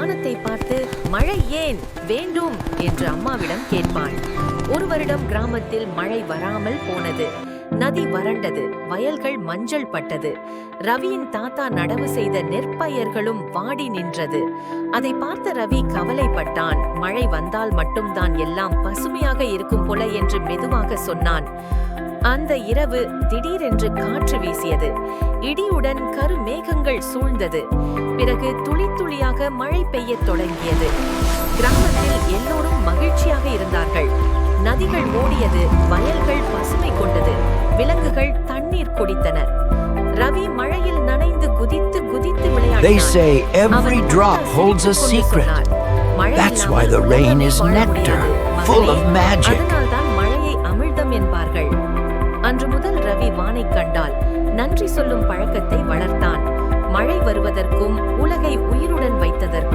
வானத்தை பார்த்து மழை ஏன் வேண்டும் என்று அம்மாவிடம் கேட்பான். ஒரு வருடம் கிராமத்தில் மழை வராமல் போனது. நதி வறண்டது, வயல்கள் மஞ்சள் பட்டது. ரவியின் தாத்தா நடவு செய்த நெற்பயிர்களும் வாடி நின்றது. அதை பார்த்த ரவி கவலைப்பட்டான். மழை வந்தால் மட்டும்தான் எல்லாம் பசுமையாக இருக்கும் போல என்று மெதுவாக சொன்னான். அந்த இரவு திடீரென்று காற்று வீசியது. இடியுடன் கருமேகங்கள் சூழ்ந்தது. பிறகு துளி துளியாக மழை பெய்யத் தொடங்கியது. கிராமத்தில் எல்லோரும் மகிழ்ச்சியாக இருந்தார்கள். நதிகள் ஓடியது, வயல்கள் பசுமை கொண்டது, விலங்குகள் தண்ணீர் குடித்தன. ரவி மழையில் நனைந்து குதித்து குதித்து விளையாடினான். They say every drop holds a secret. That's why the rain is nectar, full of magic. அதனால்தான் மழையை அமிர்தம் என்பார்கள். அன்று முதல் ரவி வானை கண்டால் நன்றி சொல்லும் பழக்கத்தை வளர்த்தான். மழை வருவதற்கும் உலகை உயிருடன் வைத்ததற்கும்